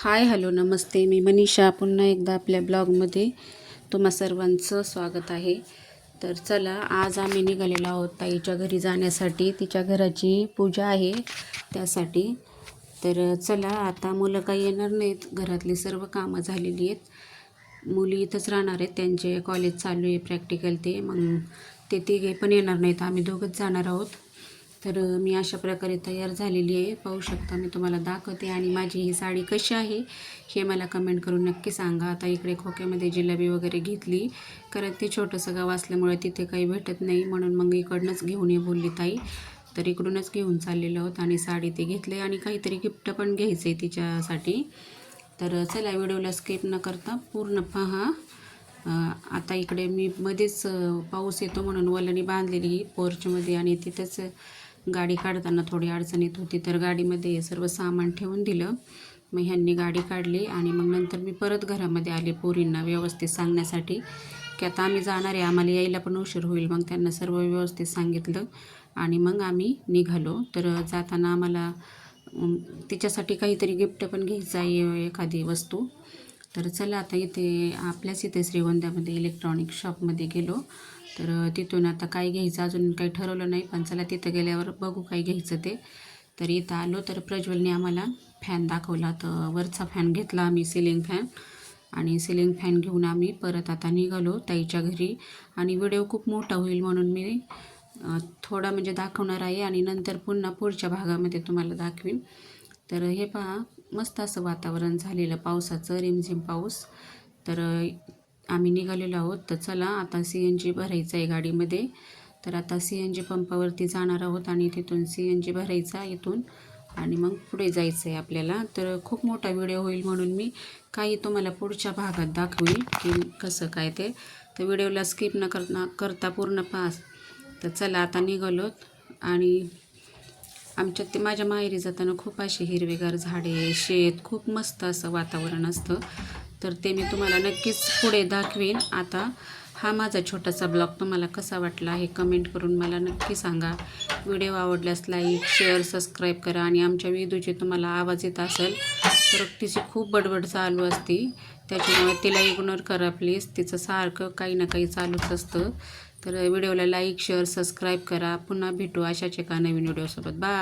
Hi hello नमस्ते. मी मनीषा पुन्हा एकदा आपल्या ब्लॉगमध्ये तुम्हा सर्वांचं स्वागत आहे. तर चला, आज आम्ही निघालेलो आहोत ताईच्या घरी जाण्यासाठी. तिच्या घराची पूजा आहे त्यासाठी. तर चला, आता मुलं काही येणार नाहीत, घरातली सर्व कामं झालेली आहेत. मुली इथंच राहणार आहेत, त्यांचे कॉलेज चालू आहे, प्रॅक्टिकल ते. मग ते तिघे पण येणार नाहीत, आम्ही दोघंच जाणार आहोत. तर मी अशा प्रकारे तयार झालेली आहे, पाहू शकता. मी तुम्हाला दाखवते. आणि माझी ही साडी कशी आहे हे मला कमेंट करून नक्की सांगा. आता इकडे खोक्यामध्ये जिलेबी वगैरे घेतली, कारण ते छोटंसं गाव असल्यामुळे तिथे काही भेटत नाही, म्हणून मग इकडनंच घेऊन ये बोलली ताई. तर इकडूनच घेऊन चाललेलं आहोत. आणि साडी ते घेतले आणि काहीतरी गिफ्ट पण घ्यायचं आहे तिच्यासाठी. तर चला, व्हिडिओला स्किप न करता पूर्ण पहा. आता इकडे मी मध्येच पाऊस येतो म्हणून वलनी बांधलेली पोर्चमध्ये, आणि तिथंच गाडी काढताना थोडी अडचण येत होती, तर गाडीमध्ये सर्व सामान ठेवून दिलं. मग ह्यांनी गाडी काढली आणि मग नंतर मी परत घरामध्ये आले पोरींना व्यवस्थित सांगण्यासाठी की आता आम्ही जाणार आहे, आम्हाला यायला पण उशीर होईल. मग त्यांना सर्व व्यवस्थित सांगितलं आणि मग आम्ही निघालो. तर जाताना आम्हाला तिच्यासाठी काहीतरी गिफ्ट पण घ्यायचं आहे, एखादी वस्तू. तर चला, आता इथे आपल्याच इथे श्रीगोंद्यामध्ये इलेक्ट्रॉनिक शॉपमध्ये गेलो. तर तिथून आता काय घ्यायचं अजून काही ठरवलं नाही, पण चला तिथं गेल्यावर बघू काय घ्यायचं ते. तर इथं आलो तर प्रज्वलने आम्हाला फॅन दाखवला. तर वरचा फॅन घेतला आम्ही, सिलिंग फॅन. आणि सिलिंग फॅन घेऊन आम्ही परत आता निघालो ताईच्या घरी. आणि व्हिडिओ खूप मोठा होईल म्हणून मी थोडा म्हणजे दाखवणार आहे, आणि नंतर पुन्हा पुढच्या भागामध्ये तुम्हाला दाखवीन. तर हे पहा, मस्त असं वातावरण झालेलं पावसाचं, रिमझिम पाऊस. तर आम्ही निघालेलो आहोत. तर चला, आता CNG भरायचं आहे गाडीमध्ये. तर आता CNG पंपावरती जाणार आहोत आणि तिथून CNG भरायचा इथून, आणि मग पुढे जायचं आहे आपल्याला. तर खूप मोठा व्हिडिओ होईल म्हणून मी काही तुम्हाला पुढच्या भागात दाखवेल की कसं काय ते. तर व्हिडिओला स्किप न करता पूर्ण पास. तर चला, आता निघालोत. आणि आमच्यात ते माझ्या माहेरी जाताना खूप अशी हिरवेगार झाडे, शेत, खूप मस्त असं वातावरण असतं. तर ते मी तुम्हाला नक्कीच पुढे दाखवेन. आता हा माझा छोटासा ब्लॉग तुम्हाला कसा वाटला हे कमेंट करून मला नक्की सांगा. व्हिडिओ आवडल्यास लाईक, शेअर, सबस्क्राईब करा. आणि आमच्या विदूची तुम्हाला आवाज येत असेल तर तिची खूप बडबड चालू असते, त्याच्यामुळे तिला इग्नोर करा प्लीज. तिचं सारखं काही ना काही चालूच असतं. तर व्हिडिओला लाईक, शेअर, सबस्क्राईब करा. पुन्हा भेटू अशाच एका नवीन व्हिडिओसोबत. बाय.